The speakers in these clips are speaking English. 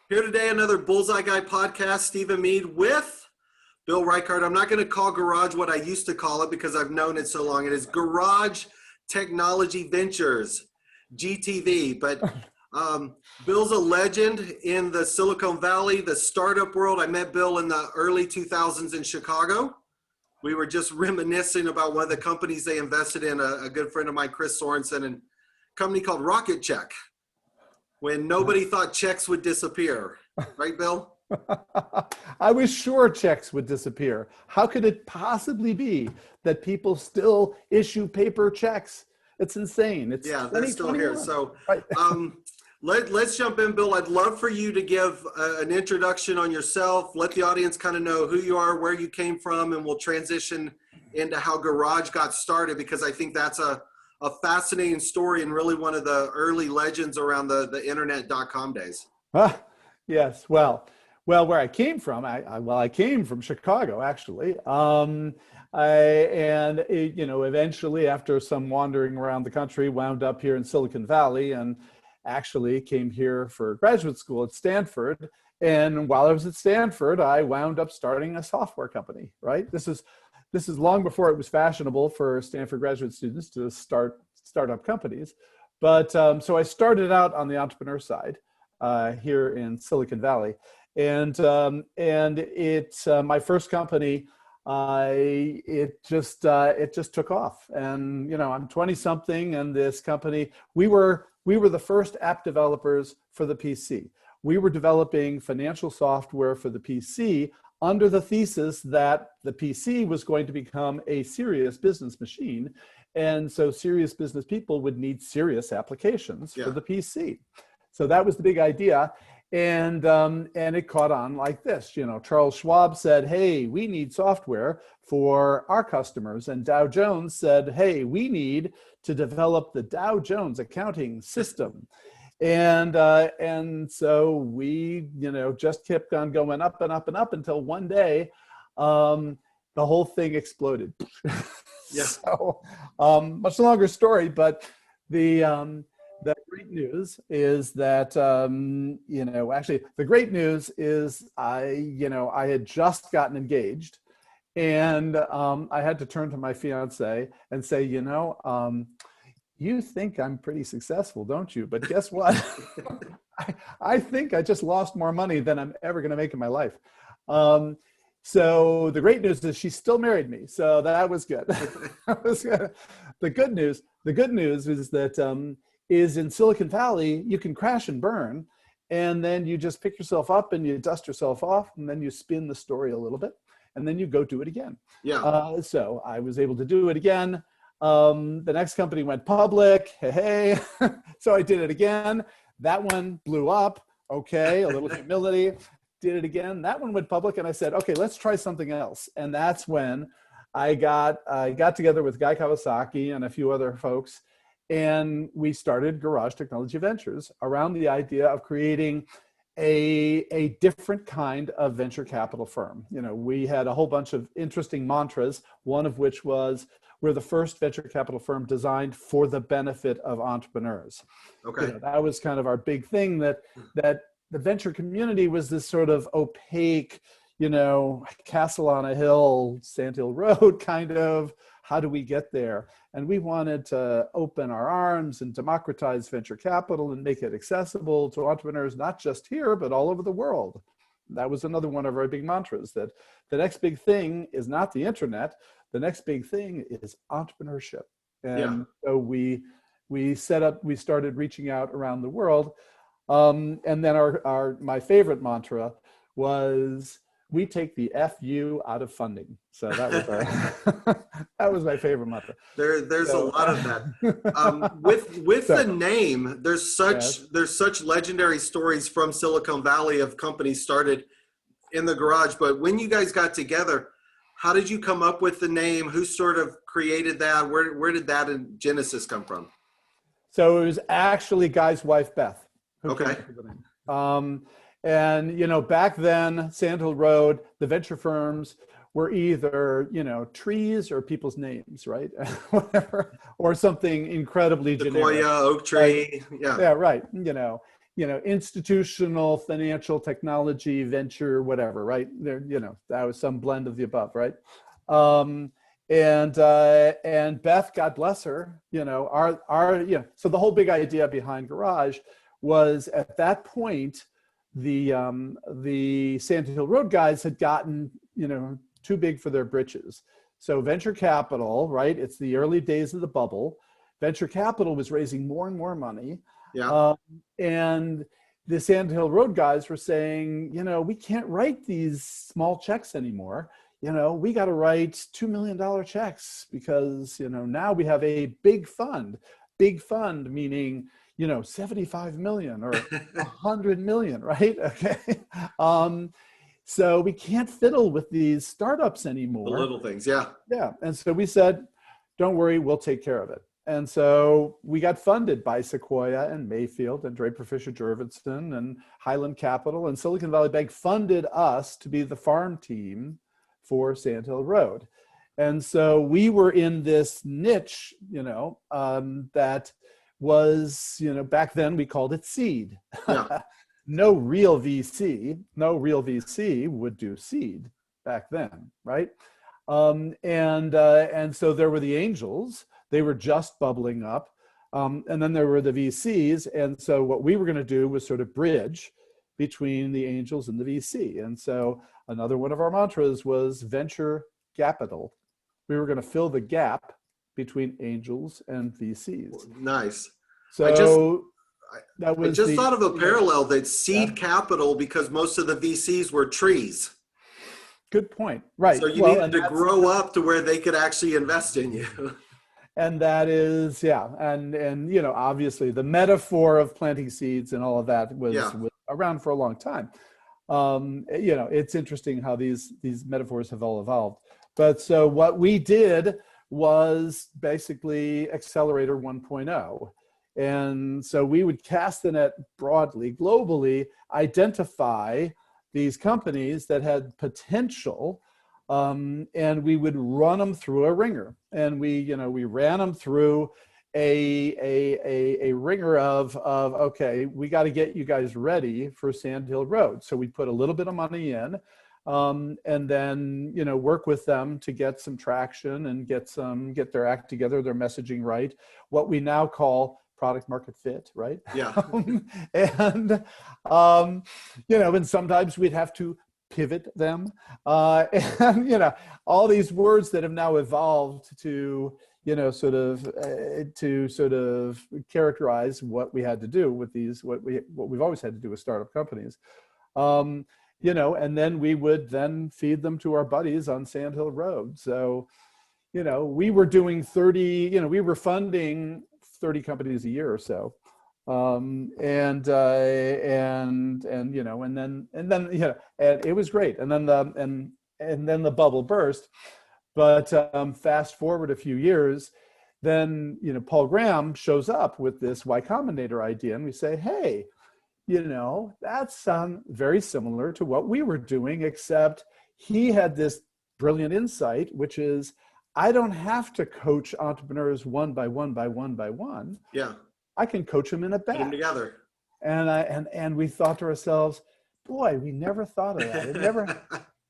Here today, another Bullseye Guy podcast, Stephen Mead with Bill Reichert. I'm not going to call Garage what I used to call it because I've known it so long. It is Garage Technology Ventures, GTV. But Bill's a legend in the Silicon Valley, the startup world. I met Bill in the early 2000s in Chicago. We were just reminiscing about one of the companies they invested in, a good friend of mine, Chris Sorensen, and a company called Rocket Check, when nobody thought checks would disappear. Right, Bill? I was sure checks would disappear. How could it possibly be that people still issue paper checks? It's insane. It's they're still here. So right. let's jump in, Bill. I'd love for you to give an introduction on yourself. Let the audience kind of know who you are, where you came from, and we'll transition into how Garage got started, because I think that's a fascinating story and really one of the early legends around the internet.com days. Yes. Well, where I came from, I came from Chicago, actually. Eventually after some wandering around the country, wound up here in Silicon Valley and actually came here for graduate school at Stanford. And while I was at Stanford, I wound up starting a software company, right? This is long before it was fashionable for Stanford graduate students to start startup companies. But so I started out on the entrepreneur side here in Silicon Valley. And it's my first company. It just took off. And, I'm 20 something, and this company, we were the first app developers for the PC. We were developing financial software for the PC under the thesis that the PC was going to become a serious business machine. And so serious business people would need serious applications for the PC. So that was the big idea. And it caught on like this. Charles Schwab said, hey, we need software for our customers. And Dow Jones said, hey, we need to develop the Dow Jones accounting system. And so we, just kept on going up and up and up until one day, the whole thing exploded. Yeah. So, much longer story, but the great news is that, actually the great news is I had just gotten engaged, and I had to turn to my fiance and say, you think I'm pretty successful, don't you? But guess what? I think I just lost more money than I'm ever going to make in my life. So the great news is she still married me. So that was good. That was good. The good news is that is in Silicon Valley, you can crash and burn, and then you just pick yourself up and you dust yourself off, and then you spin the story a little bit, and then you go do it again. Yeah. So I was able to do it again. The next company went public. Hey. So I did it again. That one blew up. Okay, a little humility. Did it again. That one went public, and I said, okay, let's try something else. And that's when I got together with Guy Kawasaki and a few other folks, and we started Garage Technology Ventures around the idea of creating a different kind of venture capital firm. We had a whole bunch of interesting mantras, one of which was, we're the first venture capital firm designed for the benefit of entrepreneurs. Okay. That was kind of our big thing, that the venture community was this sort of opaque, castle on a hill, Sand Hill Road kind of, how do we get there? And we wanted to open our arms and democratize venture capital and make it accessible to entrepreneurs, not just here, but all over the world. That was another one of our big mantras, that the next big thing is not the internet. The next big thing is entrepreneurship. And so we started reaching out around the world. And then my favorite mantra was, we take the FU out of funding. So that was that was my favorite mantra. There's a lot of that. With the name, there's such legendary stories from Silicon Valley of companies started in the garage. But when you guys got together, how did you come up with the name? Who sort of created that? Where did that in Genesis come from? So it was actually Guy's wife, Beth. Okay. And, back then, Sand Hill Road, the venture firms were either, trees or people's names, right? Whatever, or something incredibly generic. Sequoia, oak tree. Right? Yeah, right. institutional, financial, technology, venture, whatever, right? There, that was some blend of the above, right? And Beth, God bless her, so the whole big idea behind Garage was at that point, the Sand Hill Road guys had gotten, too big for their britches. So venture capital, right? It's the early days of the bubble. Venture capital was raising more and more money. Yeah. And the Sand Hill Road guys were saying, we can't write these small checks anymore. We got to write $2 million checks because, now we have a big fund meaning, 75 million or 100 million, right? Okay. So we can't fiddle with these startups anymore. The little things, yeah. Yeah. And so we said, don't worry, we'll take care of it. And so we got funded by Sequoia and Mayfield and Draper Fisher Jurvetson and Highland Capital, and Silicon Valley Bank funded us to be the farm team for Sand Hill Road. And so we were in this niche, that was, back then we called it seed. Yeah. No real VC would do seed back then, right? And so there were the angels. They were just bubbling up. And then there were the VCs. And so what we were going to do was sort of bridge between the angels and the VC. And so another one of our mantras was venture capital. We were going to fill the gap between angels and VCs. Nice. So I just thought of a parallel that seed capital, because most of the VCs were trees. Good point. Right. So you needed to grow up to where they could actually invest in you. And that is, yeah. And obviously the metaphor of planting seeds and all of that was around for a long time. It's interesting how these metaphors have all evolved. But so what we did was basically Accelerator 1.0. And so we would cast the net broadly, globally, identify these companies that had potential, and we would run them through a ringer. And we ran them through a ringer of okay, we got to get you guys ready for Sand Hill Road. So we put a little bit of money in, and then work with them to get some traction and get their act together, their messaging right. What we now call product market fit, right? Yeah. And sometimes we'd have to pivot them, and all these words that have now evolved to sort of characterize what we had to do with these, what we've always had to do with startup companies, and then we would then feed them to our buddies on Sand Hill Road. So we were doing 30, we were funding 30 companies a year or so. And it was great. And then the bubble burst. But fast forward a few years, then, Paul Graham shows up with this Y Combinator idea, and we say, hey, that's very similar to what we were doing, except he had this brilliant insight, which is, I don't have to coach entrepreneurs one by one. Yeah. I can coach them in a batch. Put them together. And we thought to ourselves, boy, we never thought of that. It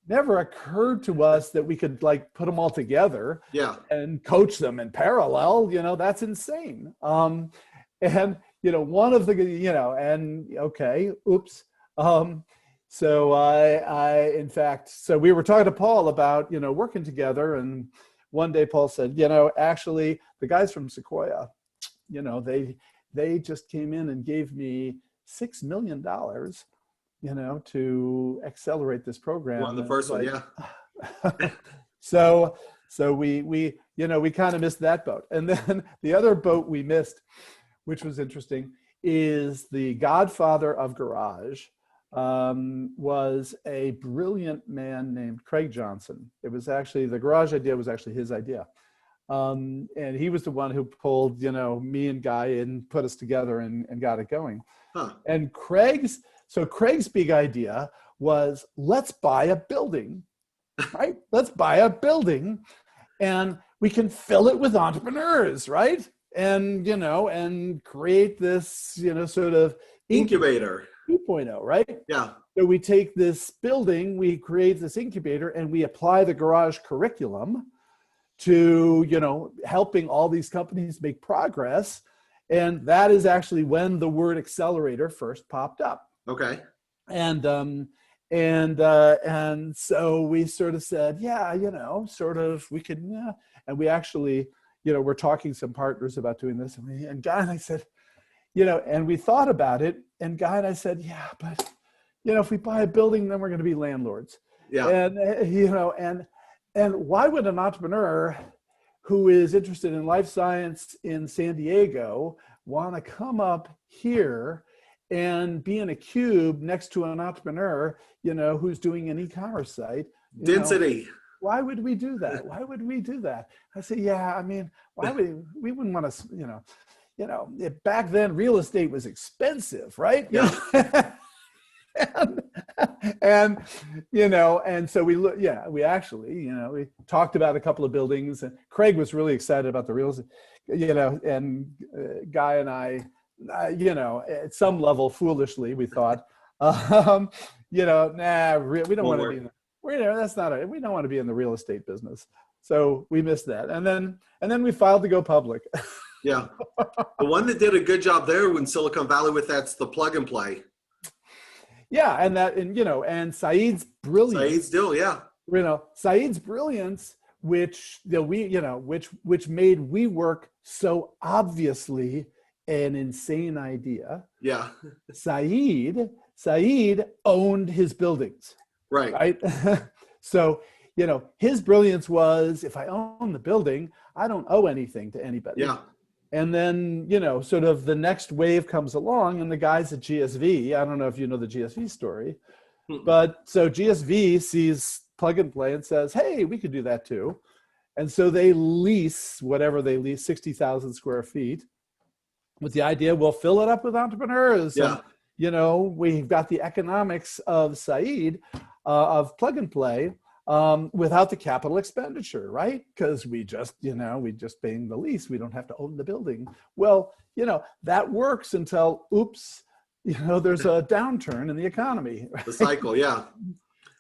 never occurred to us that we could put them all together and coach them in parallel. That's insane. One of the, okay, oops. So we were talking to Paul about, working together, and one day Paul said, actually the guys from Sequoia, they just came in and gave me $6 million, to accelerate this program. Well, the first one, yeah. So we kind of missed that boat. And then the other boat we missed, which was interesting, is the godfather of Garage was a brilliant man named Craig Johnson. It was actually, the Garage idea was actually his idea. And he was the one who pulled, me and Guy and put us together and got it going. Huh. And Craig's big idea was, let's buy a building, right? Let's buy a building and we can fill it with entrepreneurs, right? And, and create this, sort of Incubator. 2.0, right? Yeah. So we take this building, we create this incubator, and we apply the garage curriculum to, helping all these companies make progress. And that is actually when the word accelerator first popped up. Okay. And so we sort of said, we could, and we actually, we're talking to some partners about doing this. And Guy and I said, and we thought about it, and Guy and I said, yeah, but, if we buy a building, then we're going to be landlords. Yeah. And, and why would an entrepreneur who is interested in life science in San Diego want to come up here and be in a cube next to an entrepreneur, who's doing an e-commerce site? Density. Why would we do that? Why would we do that? I said, yeah, why would we wouldn't want to, back then real estate was expensive, right? Yeah. and so we actually, we talked about a couple of buildings, and Craig was really excited about the real estate, and Guy and I, at some level, foolishly, we thought, we don't want to be in we don't want to be in the real estate business. So we missed that. And then we filed to go public. Yeah. The one that did a good job there in Silicon Valley with that's the plug and play. Yeah, and Saeed's brilliance. Saeed's deal, yeah. Saeed's brilliance, which which made WeWork so obviously an insane idea. Yeah. Saeed owned his buildings. Right. So, his brilliance was, if I own the building, I don't owe anything to anybody. Yeah. And then, sort of the next wave comes along, and the guys at GSV, I don't know if you know the GSV story, but so GSV sees plug and play and says, hey, we could do that too. And so they lease whatever they lease, 60,000 square feet, with the idea we'll fill it up with entrepreneurs. Yeah. And, we've got the economics of Saeed, of plug and play, without the capital expenditure, right? Because we just paying the lease. We don't have to own the building. Well, that works until, oops, there's a downturn in the economy. Right? The cycle, yeah.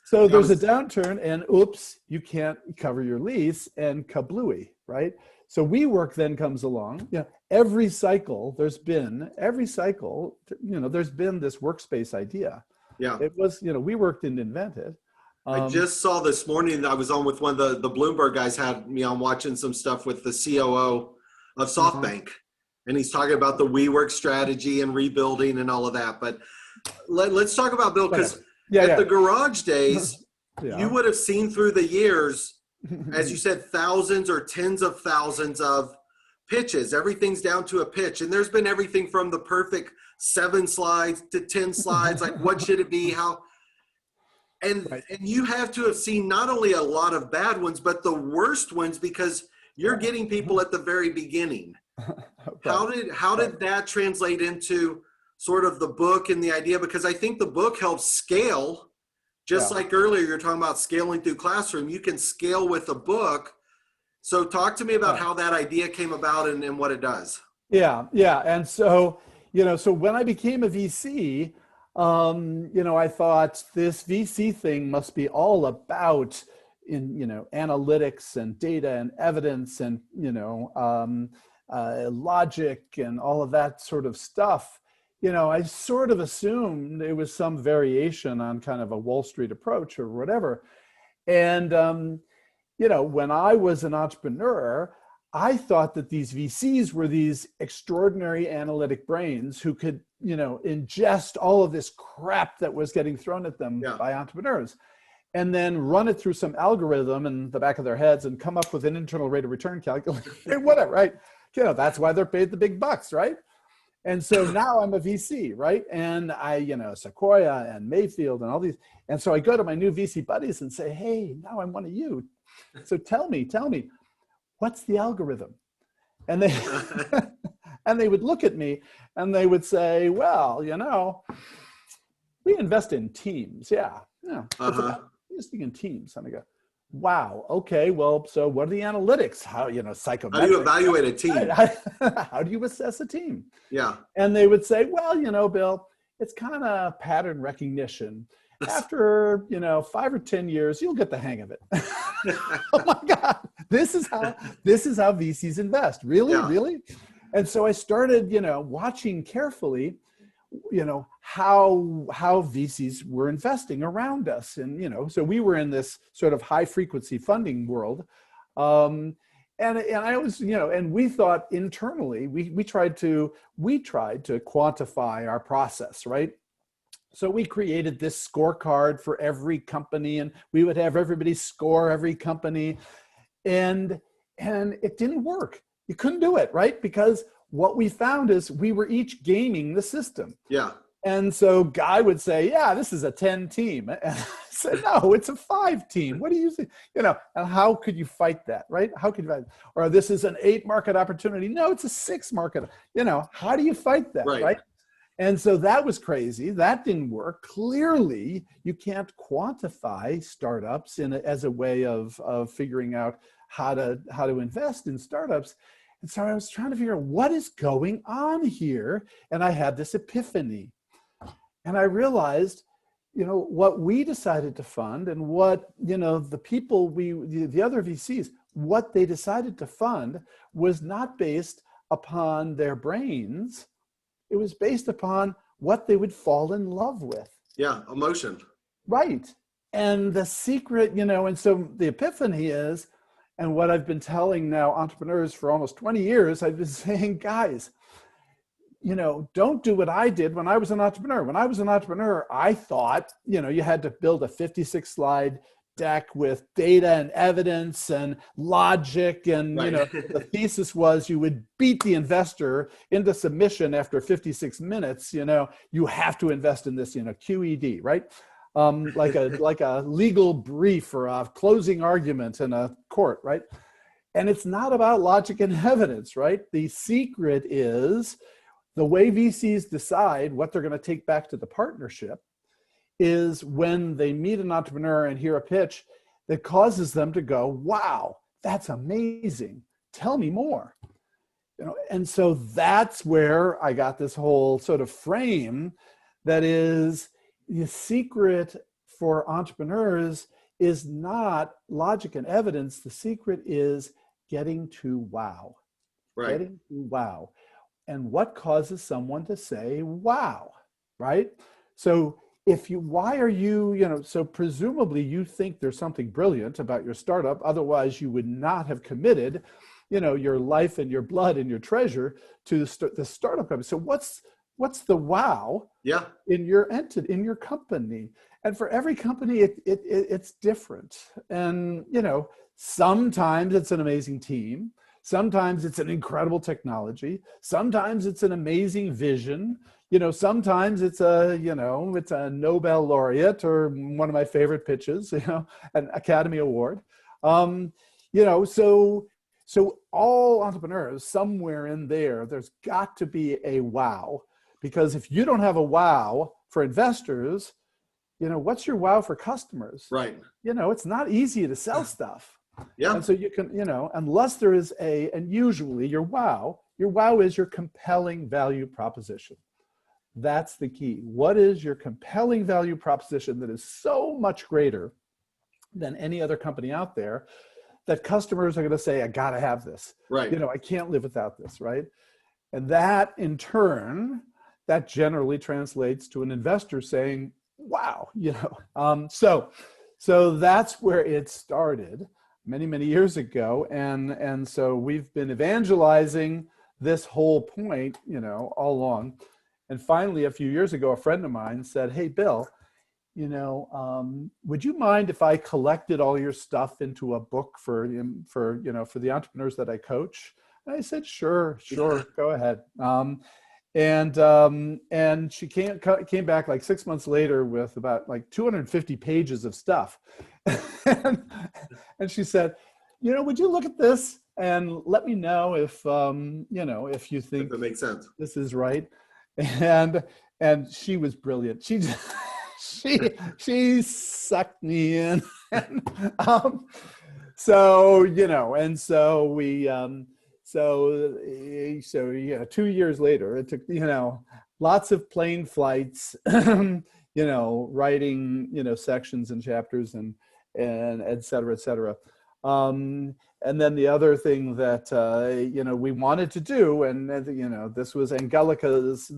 So there's a downturn, and oops, you can't cover your lease, and kablooey, right? So WeWork then comes along. Every cycle there's been this workspace idea. Yeah. It was, WeWork didn't invent it. I just saw this morning, I was on with one of the Bloomberg guys, had me on watching some stuff with the COO of SoftBank. And he's talking about the WeWork strategy and rebuilding and all of that. But let's talk about Bill, because the garage days, you would have seen through the years, as you said, thousands or tens of thousands of pitches. Everything's down to a pitch. And there's been everything from the perfect 7 slides to 10 slides, like what should it be, how. And you have to have seen not only a lot of bad ones, but the worst ones, because you're getting people at the very beginning. How did that translate into sort of the book and the idea? Because I think the book helps scale, just like earlier you're talking about scaling through classroom. You can scale with a book. So talk to me about how that idea came about and what it does. Yeah. And so, so when I became a VC, I thought this VC thing must be all about analytics and data and evidence and, logic and all of that sort of stuff. I sort of assumed it was some variation on kind of a Wall Street approach or whatever. And, when I was an entrepreneur, I thought that these VCs were these extraordinary analytic brains who could, ingest all of this crap that was getting thrown at them by entrepreneurs, and then run it through some algorithm in the back of their heads and come up with an internal rate of return calculation, whatever, right? That's why they're paid the big bucks, right? And so now I'm a VC, right? And I, Sequoia and Mayfield and all these. And so I go to my new VC buddies and say, hey, now I'm one of you. So tell me, what's the algorithm? And they and they would look at me and they would say, well, we invest in teams. Yeah. It's about investing in teams. And I go, wow, okay, well, so what are the analytics? How, psychometrics? How do you evaluate a team? How do you assess a team? Yeah. And they would say, well, Bill, it's kind of pattern recognition. After, 5 or 10 years, you'll get the hang of it. Oh my God, this is how VCs invest. Really, Yeah. really? And so I started, watching carefully, how VCs were investing around us. And, so we were in this sort of high frequency funding world. And I was, and we thought internally, we tried to quantify our process, right? So we created this scorecard for every company, and we would have everybody score every company, and it didn't work. You couldn't do it, right? Because what we found is we were each gaming the system. Yeah. And so Guy would say, yeah, this is a 10 team. And I said, no, it's a 5 team. What do you think? And how could you fight that, right? How could you fight? Or this is an 8 market opportunity. No, it's a 6 market. How do you fight that, right? And so that was crazy. That didn't work. Clearly, you can't quantify startups as a way of figuring out how to invest in startups. And so I was trying to figure out what is going on here. And I had this epiphany. And I realized, what we decided to fund and what, the people, the other VCs, what they decided to fund was not based upon their brains. It was based upon what they would fall in love with. Yeah, emotion. Right. And the secret, and so the epiphany is, and what I've been telling now entrepreneurs for almost 20 years, I've been saying, guys, don't do what I did when I was an entrepreneur. When I was an entrepreneur, I thought, you had to build a 56 slide deck with data and evidence and logic. And, Right. The thesis was you would beat the investor into submission after 56 minutes. You have to invest in this, QED, right? Like a legal brief or a closing argument in a court, right? And it's not about logic and evidence, right? The secret is the way VCs decide what they're going to take back to the partnership is when they meet an entrepreneur and hear a pitch that causes them to go, wow, that's amazing. Tell me more. And so that's where I got this whole sort of frame that is the secret for entrepreneurs is not logic and evidence. The secret is getting to wow. Right. Getting to wow. And what causes someone to say, wow, right? So so presumably you think there's something brilliant about your startup. Otherwise you would not have committed, your life and your blood and your treasure to the startup company. So what's the wow in your entity, in your company? And for every company, it's different. And, sometimes it's an amazing team. Sometimes it's an incredible technology. Sometimes it's an amazing vision. Sometimes it's it's a Nobel laureate or one of my favorite pitches, an Academy Award. So all entrepreneurs, somewhere in there's got to be a wow. Because if you don't have a wow for investors, what's your wow for customers? Right. It's not easy to sell stuff. Yeah. And so you can, unless there is and usually your wow is your compelling value proposition. That's the key. What is your compelling value proposition that is so much greater than any other company out there that customers are going to say, I got to have this. Right. I can't live without this, right? And that in turn, that generally translates to an investor saying, wow, so that's where it started many, many years ago. And so we've been evangelizing this whole point, all along. And finally, a few years ago, a friend of mine said, hey, Bill, would you mind if I collected all your stuff into a book for the entrepreneurs that I coach? And I said, sure, go ahead. And she came back like 6 months later with about like 250 pages of stuff. and she said, would you look at this and let me know if you think that makes sense. This is right. And she was brilliant. She sucked me in. So we 2 years later, it took lots of plane flights, you know, writing, you know, sections and chapters and et cetera, et cetera. And then the other thing that, you know, we wanted to do, and, you know, this is Angelica's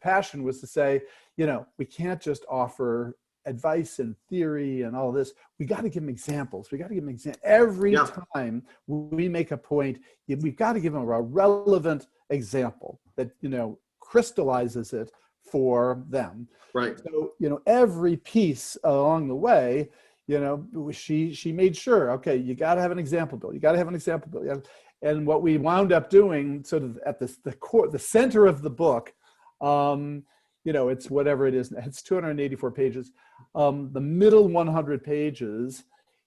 passion, was to say, you know, we can't just offer advice and theory and all this. We got to give them examples. We got to give them examples. Every time we make a point, we've got to give them a relevant example that, you know, crystallizes it for them. Right. So, you know, every piece along the way, you know, she made sure, okay, you got to have an example, Bill. You got to have an example, Bill. And what we wound up doing, sort of at the core, the center of the book, you know, it's whatever it is. It's 284 pages. The middle 100 pages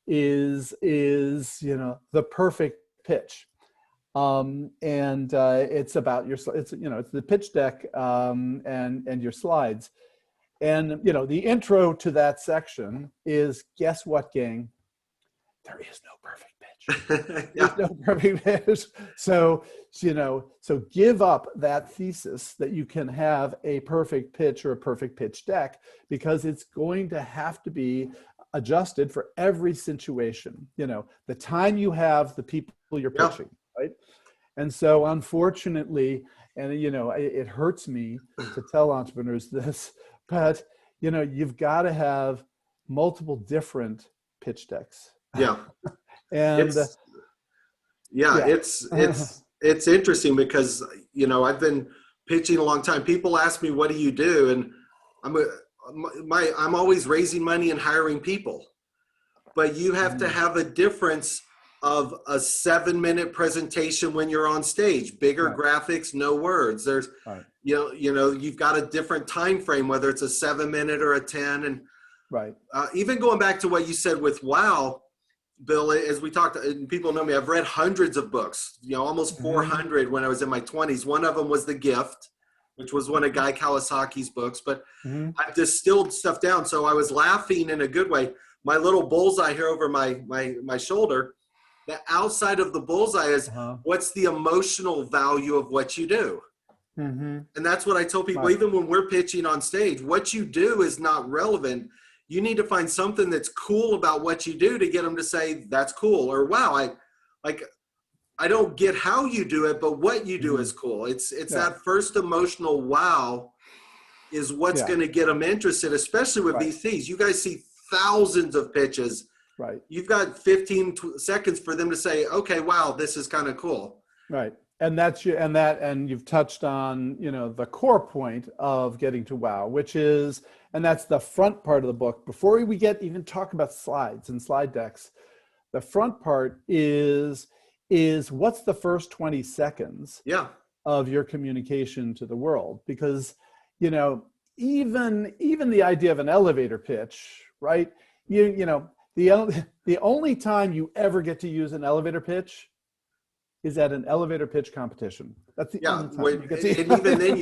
is you know, the perfect pitch. It's about it's, you know, it's the pitch deck and your slides. And, you know, the intro to that section is, guess what, gang? There is no perfect pitch. There's no perfect pitch. So, you know, so give up that thesis that you can have a perfect pitch or a perfect pitch deck, because it's going to have to be adjusted for every situation. You know, the time you have, the people you're pitching, right? And so, unfortunately, and, you know, it hurts me to tell entrepreneurs this, but, you know, you've got to have multiple different pitch decks. Yeah. And it's interesting because, you know, I've been pitching a long time. People ask me, what do you do? And I'm always raising money and hiring people, but you have to have a difference of a 7-minute presentation when you're on stage, bigger graphics, no words. There's, you know, you've got a different time frame, whether it's a 7-minute or a 10. And even going back to what you said with WOW, Bill, as we talked, and people know me, I've read hundreds of books, you know, almost 400 when I was in my 20s. One of them was The Gift, which was one of Guy Kawasaki's books, but I've distilled stuff down. So I was laughing in a good way. My little bullseye here over my shoulder, the outside of the bullseye is what's the emotional value of what you do? And that's what I tell people, even when we're pitching on stage, what you do is not relevant. You need to find something that's cool about what you do to get them to say, that's cool, or wow, I don't get how you do it, but what you do is cool. It's that first emotional wow is what's going to get them interested, especially with VCs. You guys see thousands of pitches. Right. You've got 15 seconds for them to say, okay, wow, this is kind of cool. Right. And and you've touched on, you know, the core point of getting to wow, which is, and that's the front part of the book. Before we even talk about slides and slide decks, the front part is what's the first 20 seconds of your communication to the world? Because, you know, even the idea of an elevator pitch, right? You know, the only time you ever get to use an elevator pitch is at an elevator pitch competition. That's the only time you get to. And even then,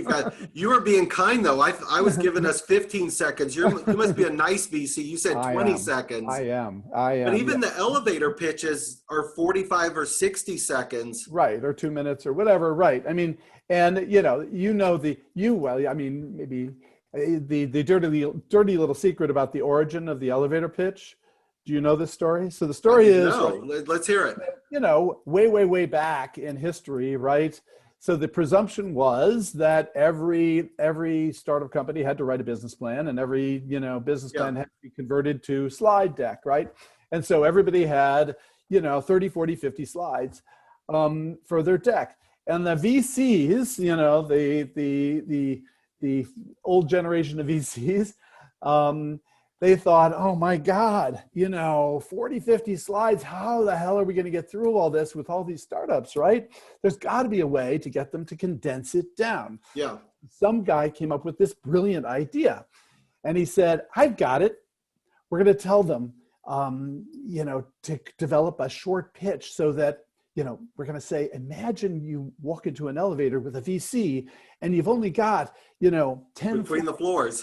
you were being kind though. I was giving us 15 seconds. You must be a nice VC. You said 20 seconds. I am. But even the elevator pitches are 45 or 60 seconds. Right, or 2 minutes or whatever. Right. I mean, and I mean, maybe the dirty little secret about the origin of the elevator pitch. Do you know this story? So the story is, let's hear it. You know, way back in history, right? So the presumption was that every startup company had to write a business plan, and every, you know, business plan had to be converted to slide deck, right? And so everybody had, you know, 30, 40, 50 slides for their deck. And the VCs, you know, the old generation of VCs, they thought, oh my God, you know, 40, 50 slides, how the hell are we going to get through all this with all these startups, right? There's got to be a way to get them to condense it down. Yeah. Some guy came up with this brilliant idea, and he said, I've got it. We're going to tell them, you know, to develop a short pitch so that, you know, we're going to say, imagine you walk into an elevator with a VC and you've only got, you know, 10 between the floors.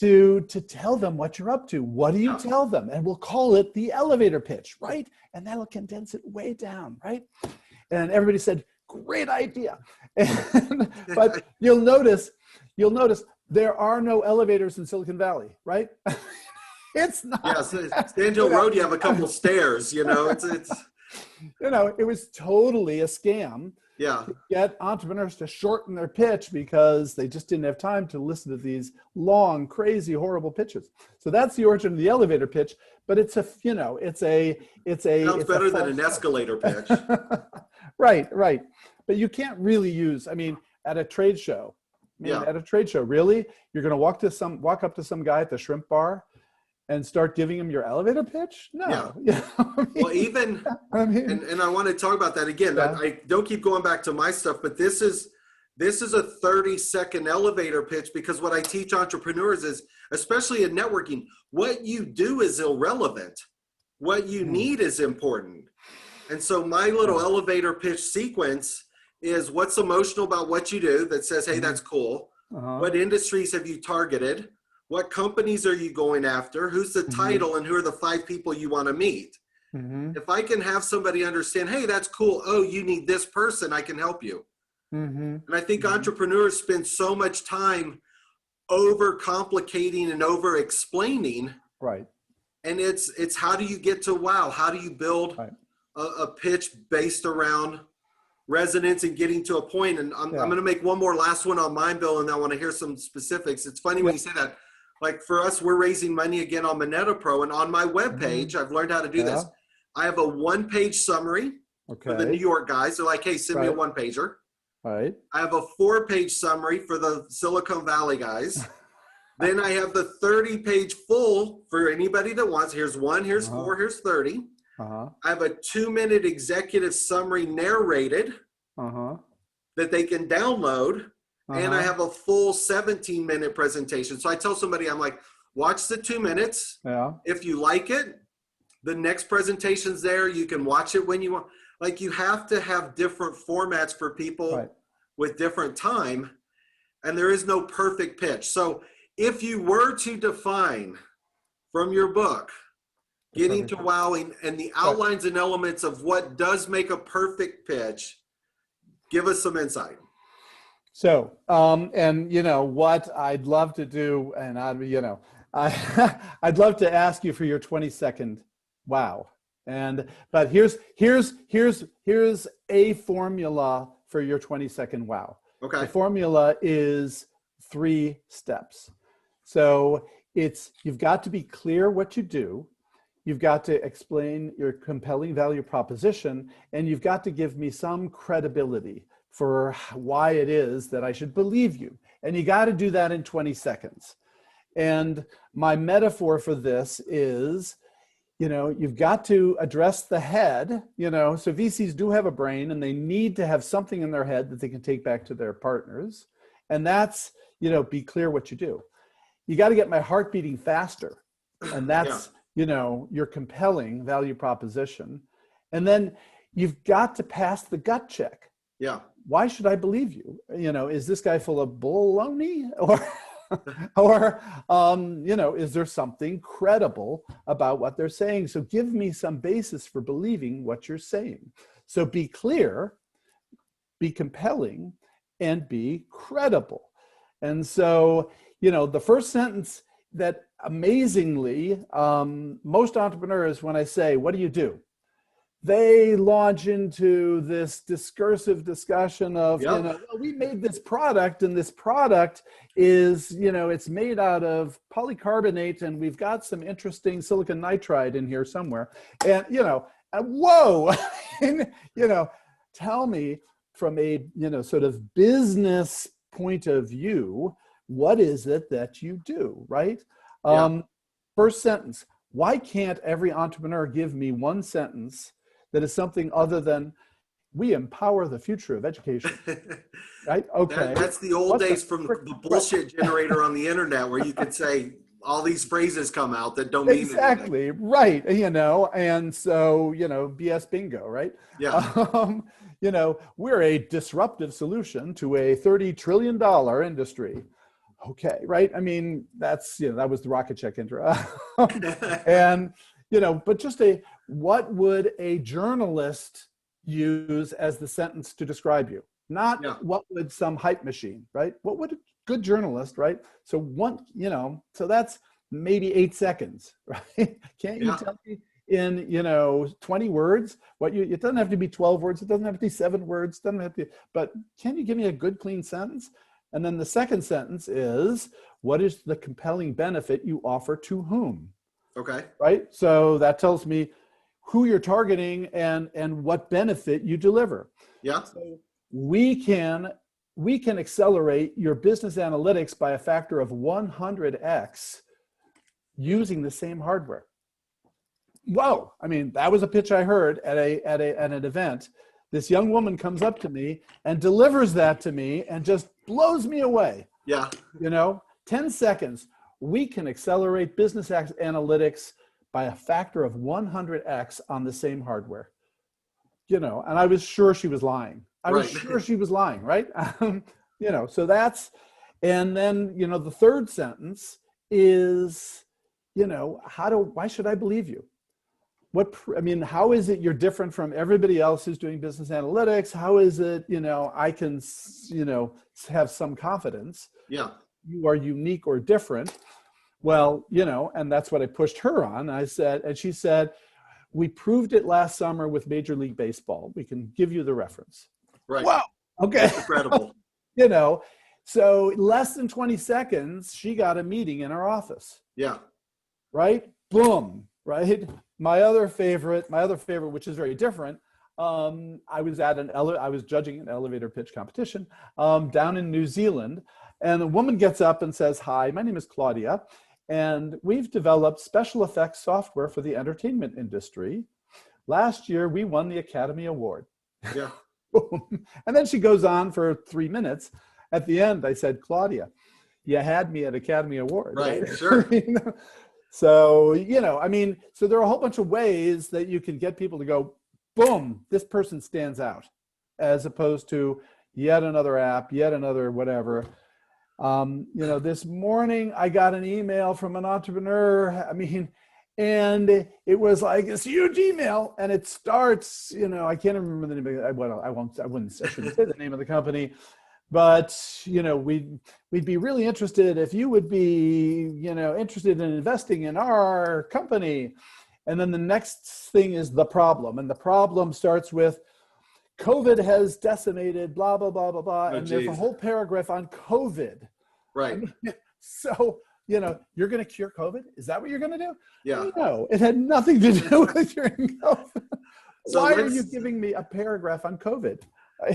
to tell them what you're up to. What do you tell them? And we'll call it the elevator pitch, right? And that'll condense it way down, right? And everybody said, great idea. But you'll notice you'll notice there are no elevators in Silicon Valley, right? It's not. Yeah, so Sand Hill Road, you have a couple stairs, you know, it's it was totally a scam yeah. to get entrepreneurs to shorten their pitch because they just didn't have time to listen to these long, crazy, horrible pitches. So that's the origin of the elevator pitch, but it's a, it's Sounds better than an escalator pitch. Right. But you can't really use, at a trade show, at a trade show, really? You're going to walk up to some guy at the shrimp bar and start giving him your elevator pitch? No. Yeah. Well, even, and I want to talk about that again. Yeah. I don't keep going back to my stuff, but this is a 30-second elevator pitch, because what I teach entrepreneurs is, especially in networking, what you do is irrelevant. What you need is important. And so my little elevator pitch sequence is what's emotional about what you do that says, hey, that's cool. What industries have you targeted? What companies are you going after? Who's the title, and who are the 5 people you want to meet? If I can have somebody understand, hey, that's cool. Oh, you need this person, I can help you. And I think entrepreneurs spend so much time over-complicating and over-explaining. Right. And it's how do you get to wow? How do you build a pitch based around resonance and getting to a point? And I'm going to make one more last one on mine, Bill, and I want to hear some specifics. It's funny when you say that. Like for us, we're raising money again on Moneta Pro, and on my webpage, I've learned how to do this. I have a 1-page summary for the New York guys. They're like, hey, send me a 1-pager. Right. I have a 4-page summary for the Silicon Valley guys. Then I have the 30-page full for anybody that wants. Here's 1, here's 4, here's 30. I have a 2-minute executive summary narrated that they can download. And I have a full 17-minute presentation. So I tell somebody, I'm like, watch the 2 minutes. Yeah. If you like it, the next presentation's there. You can watch it when you want. Like, you have to have different formats for people with different time. And there is no perfect pitch. So if you were to define from your book, getting to wowing and the outlines and elements of what does make a perfect pitch, give us some insight. So, what I'd love to do, and I'd love to ask you for your 20-second wow. But here's a formula for your 20-second wow. Okay. The formula is 3 steps. So you've got to be clear what you do. You've got to explain your compelling value proposition, and you've got to give me some credibility for why it is that I should believe you. And you got to do that in 20 seconds. And my metaphor for this is, you've got to address the head, so VCs do have a brain, and they need to have something in their head that they can take back to their partners. And that's, be clear what you do. You got to get my heart beating faster. And that's, your compelling value proposition. And then you've got to pass the gut check. Yeah. Why should I believe you? Is this guy full of baloney? Or is there something credible about what they're saying? So give me some basis for believing what you're saying. So be clear, be compelling, and be credible. And so, the first sentence that amazingly, most entrepreneurs, when I say, what do? They launch into this discursive discussion of, we made this product, and this product is, it's made out of polycarbonate, and we've got some interesting silicon nitride in here somewhere. And, whoa, tell me from a, sort of business point of view, what is it that you do, right? First sentence, why can't every entrepreneur give me one sentence that is something other than we empower the future of education, right? Okay. That's the old days from the bullshit generator on the internet, where you could say all these phrases come out that don't mean exactly anything. Right. And so, BS bingo, right? Yeah. We're a disruptive solution to a $30 trillion industry. Okay. Right. That's, that was the rocket check intro. And, but just what would a journalist use as the sentence to describe you? Not what would some hype machine, right? What would good journalist, right? So so that's maybe 8 seconds, right? Can't you tell me in, 20 words it doesn't have to be 12 words, it doesn't have to be 7 words, it doesn't have to be, but can you give me a good clean sentence? And then the second sentence is, what is the compelling benefit you offer to whom? Okay. Right? So that tells me who you're targeting and what benefit you deliver. Yeah. So we can accelerate your business analytics by a factor of 100x using the same hardware. Whoa. I mean, that was a pitch I heard at an event. This young woman comes up to me and delivers that to me and just blows me away. Yeah. 10 seconds. We can accelerate business analytics by a factor of 100x on the same hardware. And I was sure she was lying. I was sure she was lying, right? So that's, and then, the third sentence is, why should I believe you? How is it you're different from everybody else who's doing business analytics? How is it, I can, have some confidence? Yeah. You are unique or different. Well, and that's what I pushed her on. And she said, we proved it last summer with Major League Baseball. We can give you the reference. Right. Wow. Okay. That's incredible. So less than 20 seconds, she got a meeting in our office. Yeah. Right? Boom. Right? My other favorite, which is very different. I was judging an elevator pitch competition down in New Zealand, and a woman gets up and says, "Hi, my name is Claudia, and we've developed special effects software for the entertainment industry. Last year, we won the Academy Award." Yeah. Boom. And then she goes on for 3 minutes. At the end, I said, "Claudia, you had me at Academy Award." Right. Sure. So, so there are a whole bunch of ways that you can get people to go, boom, this person stands out, as opposed to yet another app, yet another whatever. This morning I got an email from an entrepreneur. And it was like this huge email, and it starts, I can't remember the name of it. I shouldn't say the name of the company. But, we'd be really interested if you would be, interested in investing in our company. And then the next thing is the problem. And the problem starts with COVID has decimated, blah, blah, blah, blah, blah. And there's a whole paragraph on COVID. Right. So, you're going to cure COVID? Is that what you're going to do? Yeah. No, it had nothing to do with curing COVID. Why are you giving me a paragraph on COVID?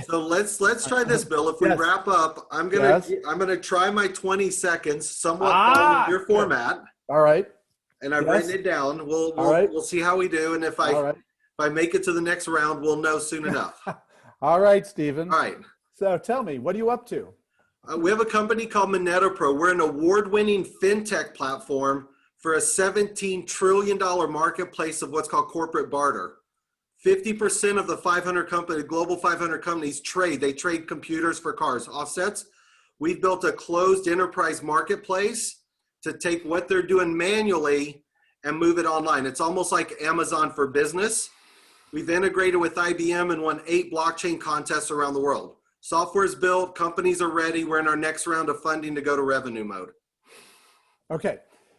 So let's try this, Bill. If we wrap up, I'm gonna try my 20 seconds, somewhat following your format. All right. And I've written it down. We'll see how we do, and if I make it to the next round, we'll know soon enough. All right, Stephen. All right. So tell me, what are you up to? We have a company called MonetoPro. We're an award-winning fintech platform for a $17 trillion marketplace of what's called corporate barter. 50% of the global 500 companies they trade computers for cars, offsets. We've built a closed enterprise marketplace to take what they're doing manually and move it online. It's almost like Amazon for business. We've integrated with IBM and won 8 blockchain contests around the world. Software is built, companies are ready. We're in our next round of funding to go to revenue mode. Okay.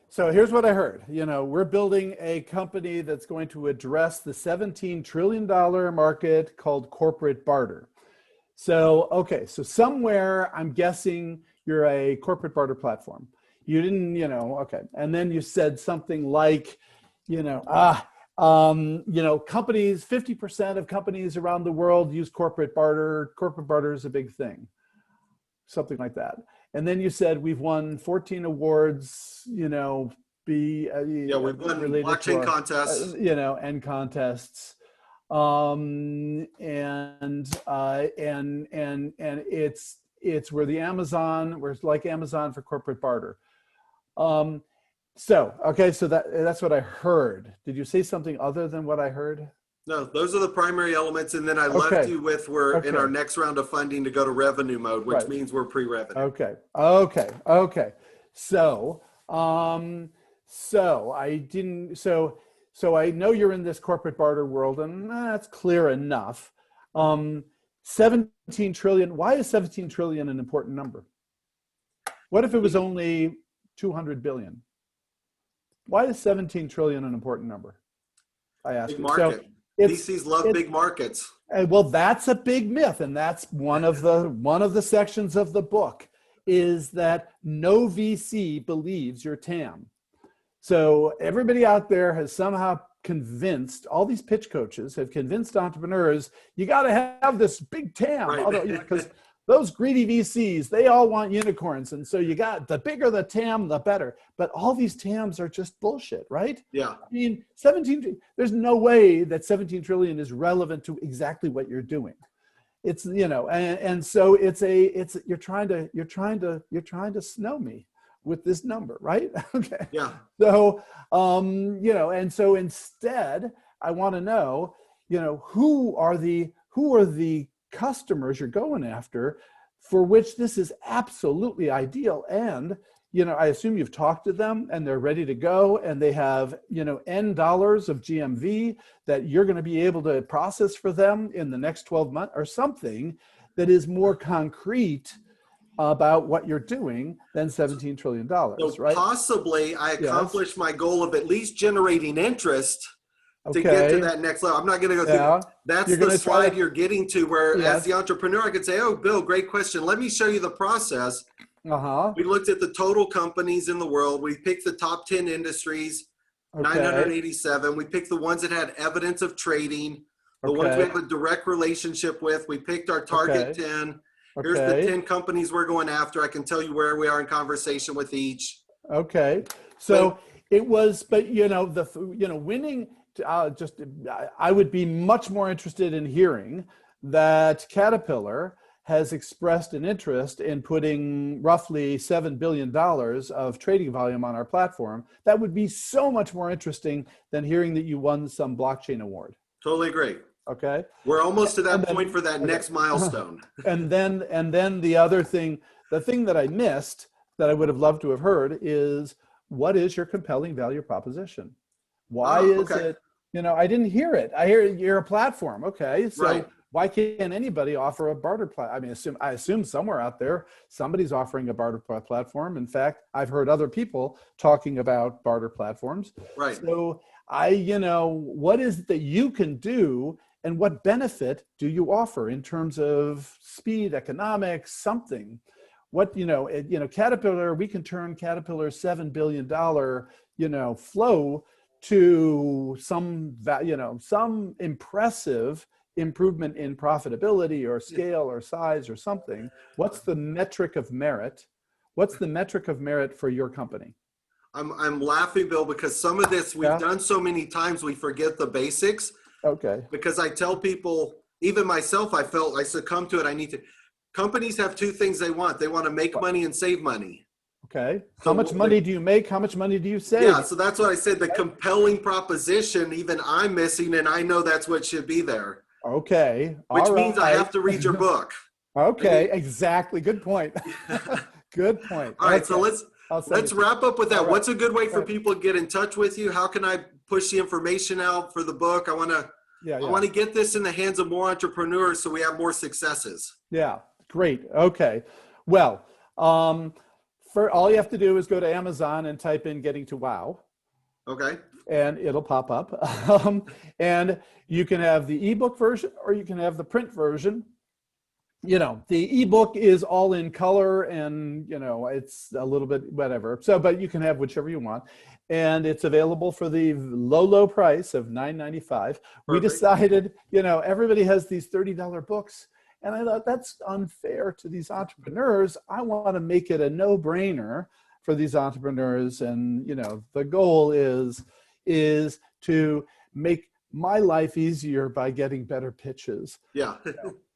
So here's what I heard. We're building a company that's going to address the $17 trillion market called corporate barter. So, so somewhere I'm guessing you're a corporate barter platform. You didn't, okay. And then you said something like, companies, 50% of companies around the world use corporate barter. Corporate barter is a big thing. Something like that. And then you said we've won 14 awards, we've won blockchain contests, and contests, and we're like Amazon for corporate barter. So that's what I heard. Did you say something other than what I heard? No, those are the primary elements. And then I left you with we're in our next round of funding to go to revenue mode, which means we're pre-revenue. Okay. So I know you're in this corporate barter world, and that's clear enough. 17 trillion. Why is 17 trillion an important number? What if it was only 200 billion? Why is 17 trillion an important number? I ask Big you. market. So VCs love big markets. well, that's a big myth, and that's one of the sections of the book, is that no VC believes your TAM. So everybody out there has somehow convinced, all these pitch coaches have convinced entrepreneurs, you got to have this big TAM, Right. although, because those greedy VCs, they all want unicorns. And so you got, the bigger the TAM, the better. But all these TAMs are just bullshit, right? Yeah. I mean, there's no way that 17 trillion is relevant to exactly what you're doing. It's, and so you're trying to snow me with this number, right? Okay. Yeah. So, and so instead, I want to know, who are the customers you're going after for which this is absolutely ideal. And, I assume you've talked to them and they're ready to go and they have, N dollars of GMV that you're going to be able to process for them in the next 12 months or something that is more concrete about what you're doing than $17 trillion, So right? possibly I accomplished my goal of at least generating interest to Okay. get to that next level. I'm not going to go through that. That's the slide you're getting to where as the entrepreneur, I could say, oh, Bill, great question. Let me show you the process. We looked at the total companies in the world. We picked the top 10 industries, 987. We picked the ones that had evidence of trading, the ones we have a direct relationship with. We picked our target 10. Here's the 10 companies we're going after. I can tell you where we are in conversation with each. Okay. So it was, but winning, I would be much more interested in hearing that Caterpillar has expressed an interest in putting roughly $7 billion of trading volume on our platform. That would be so much more interesting than hearing that you won some blockchain award. Totally agree. Okay. We're almost to that point for that next milestone. And then the other thing, the thing that I missed that I would have loved to have heard is, what is your compelling value proposition? Why is it, I didn't hear it. I hear you're a platform. Okay. So why can't anybody offer a barter platform? I mean, I assume somewhere out there, somebody's offering a barter platform. In fact, I've heard other people talking about barter platforms. Right. So what is it that you can do? And what benefit do you offer in terms of speed, economics, something? What, Caterpillar, we can turn Caterpillar's $7 billion, flow to some impressive improvement in profitability or scale or size or something. What's the metric of merit? What's the metric of merit for your company? I'm laughing, Bill, because some of this we've done so many times, we forget the basics. Okay. Because I tell people, even myself, I felt I succumbed to it. Companies have two things they want. They want to make money and save money. Okay. How much money do you make? How much money do you save? Yeah, so that's what I said. The compelling proposition, even I'm missing, and I know that's what should be there. Okay. Which means I have to read your book. Okay, exactly. Good point. Good point. All right, so let's wrap up with that. Right. What's a good way for people to get in touch with you? How can I push the information out for the book? I want to get this in the hands of more entrepreneurs so we have more successes. Yeah, great. Okay. Well, for all you have to do is go to Amazon and type in "getting to wow." Okay. And it'll pop up. And you can have the ebook version or you can have the print version. The ebook is all in color and, it's a little bit whatever. So, but you can have whichever you want. And it's available for the low price of $9.95. We decided, everybody has these $30 books. And I thought that's unfair to these entrepreneurs. I want to make it a no-brainer for these entrepreneurs. And, the goal is to make my life easier by getting better pitches. Yeah.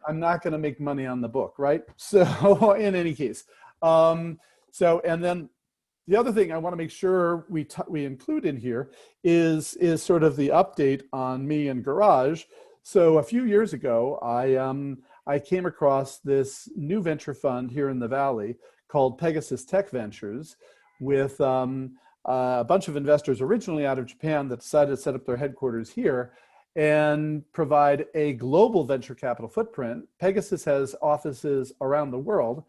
I'm not going to make money on the book, right? So in any case, and then the other thing I want to make sure we include in here is sort of the update on me and Garage. So a few years ago, I came across this new venture fund here in the Valley called Pegasus Tech Ventures with a bunch of investors originally out of Japan that decided to set up their headquarters here and provide a global venture capital footprint. Pegasus has offices around the world.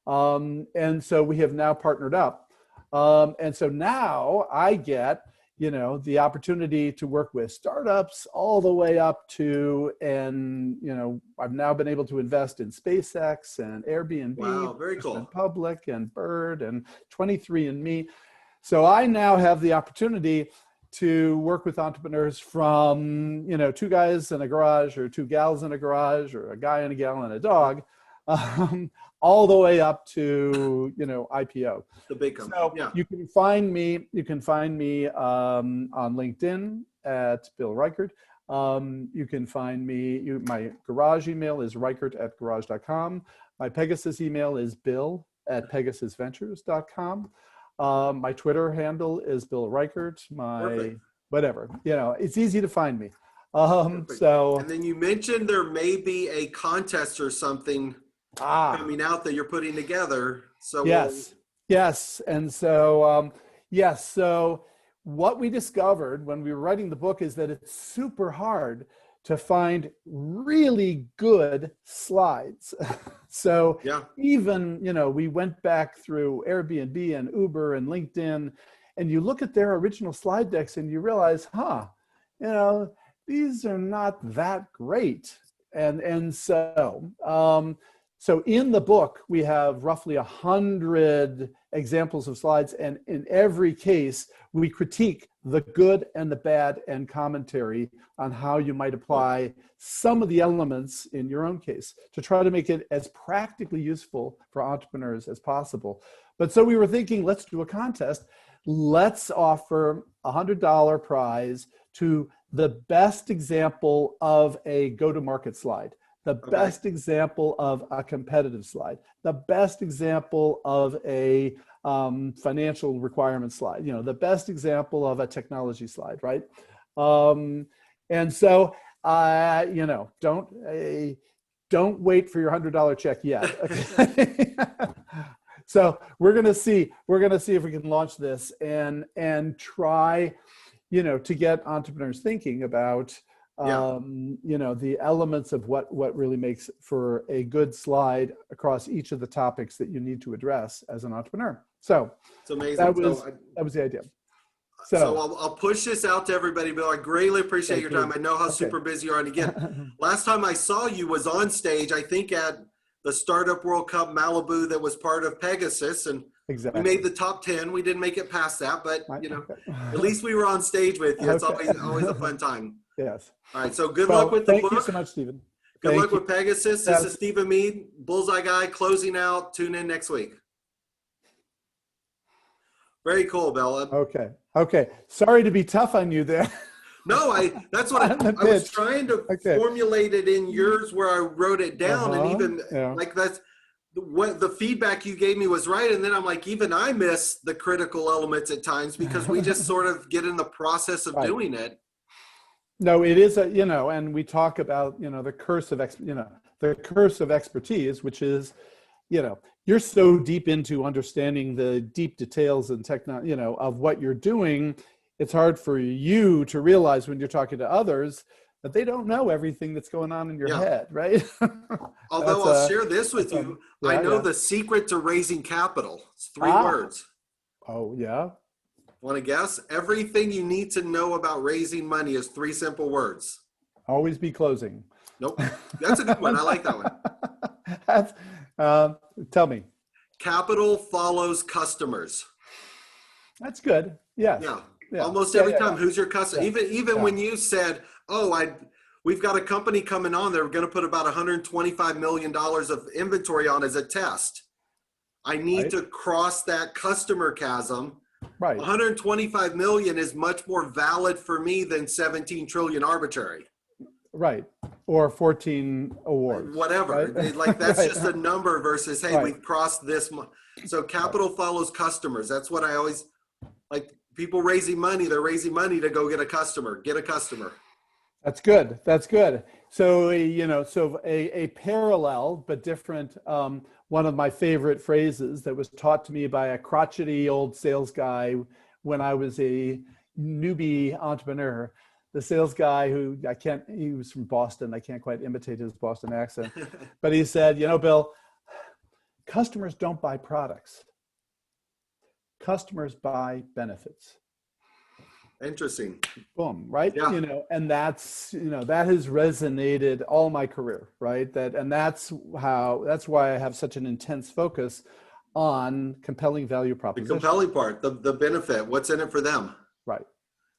And so we have now partnered up. And so now I get, the opportunity to work with startups all the way up to, and, I've now been able to invest in SpaceX and Airbnb, Wow, very cool. Republic and Bird and 23andMe. So I now have the opportunity to work with entrepreneurs from, two guys in a garage or two gals in a garage or a guy and a gal and a dog, all the way up to, IPO. The big company. So yeah. you can find me on LinkedIn at Bill Reichert. You can find me, my garage email is reichert@garage.com. My Pegasus email is bill@pegasusventures.com. My Twitter handle is Bill Reichert. Perfect. Whatever, it's easy to find me. So, and then you mentioned there may be a contest or something coming out that you're putting together. So yes. And so, so what we discovered when we were writing the book is that it's super hard to find really good slides. So even, we went back through Airbnb and Uber and LinkedIn, and you look at their original slide decks and you realize, these are not that great. And so, so in the book, we have roughly 100 examples of slides, and in every case, we critique the good and the bad and commentary on how you might apply some of the elements in your own case to try to make it as practically useful for entrepreneurs as possible. But so we were thinking, let's do a contest. Let's offer a $100 prize to the best example of a go-to-market slide, the best example of a competitive slide, the best example of a financial requirement slide, the best example of a technology slide, right? And so, don't wait for your $100 check yet. Okay? So we're gonna see if we can launch this and try, to get entrepreneurs thinking about the elements of what really makes for a good slide across each of the topics that you need to address as an entrepreneur. So it's amazing. That was the idea. So I'll push this out to everybody, Bill. I greatly appreciate your time. I know how super busy you are. And again, last time I saw you was on stage, I think at the Startup World Cup Malibu that was part of Pegasus. And we made the top 10. We didn't make it past that, but at least we were on stage with you. It's always a fun time. Yes. All right. So good luck with the book. Thank you so much, Stephen. Good luck with Pegasus. This is Stephen Mead, Bullseye Guy, closing out. Tune in next week. Very cool, Bella. Okay. Sorry to be tough on you there. No, that's what I was trying to formulate it in yours where I wrote it down, and even like that's what the feedback you gave me was right. And then I'm like, even I miss the critical elements at times because we just sort of get in the process of doing it. No, it is and we talk about the curse of expertise, which is you're so deep into understanding the deep details and of what you're doing. It's hard for you to realize when you're talking to others that they don't know everything that's going on in your head, right? Although I'll share this with you. I know the secret to raising capital. It's 3 words. Oh, yeah. Want to guess? Everything you need to know about raising money is 3 simple words. Always be closing. Nope. That's a good one. I like that one. Tell me. Capital follows customers. That's good. Yes. Yeah. Almost every time. Who's your customer? Even when you said, we've got a company coming on, they're going to put about $125 million of inventory on as a test. I need to cross that customer chasm. Right. 125 million is much more valid for me than 17 trillion arbitrary. Right. Or 14 awards. Whatever. Right? Like that's just a number versus, hey, we've crossed this. So capital follows customers. That's what I always like. People raising money, they're raising money to go get a customer. Get a customer. That's good. So, a parallel but different, one of my favorite phrases that was taught to me by a crotchety old sales guy when I was a newbie entrepreneur. The sales guy he was from Boston. I can't quite imitate his Boston accent, but he said, Bill, customers don't buy products. Customers buy benefits. Interesting. Boom, right? Yeah. You know, and that's, you know, that has resonated all my career, right? That's why I have such an intense focus on compelling value The proposition. compelling part, the benefit, what's in it for them. Right.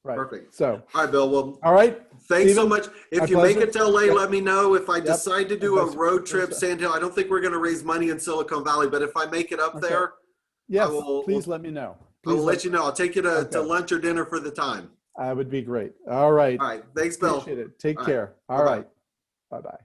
Right. Perfect. So, all right, Bill. Well, all right. Thanks so Stephen, much. If my you make pleasure. it to LA, Yep. let me know. If I Yep. decide to do a Vice- road trip, versa. Sand Hill, I don't think we're going to raise money in Silicon Valley, but if I make it up Okay. there, Yes, I will, please let me know. I will Please let you know. I'll take you to Okay. lunch or dinner for the time. That would be great. All right. All right. Thanks, Bill. Appreciate it. Take All right. care. All Bye-bye. right. Bye-bye.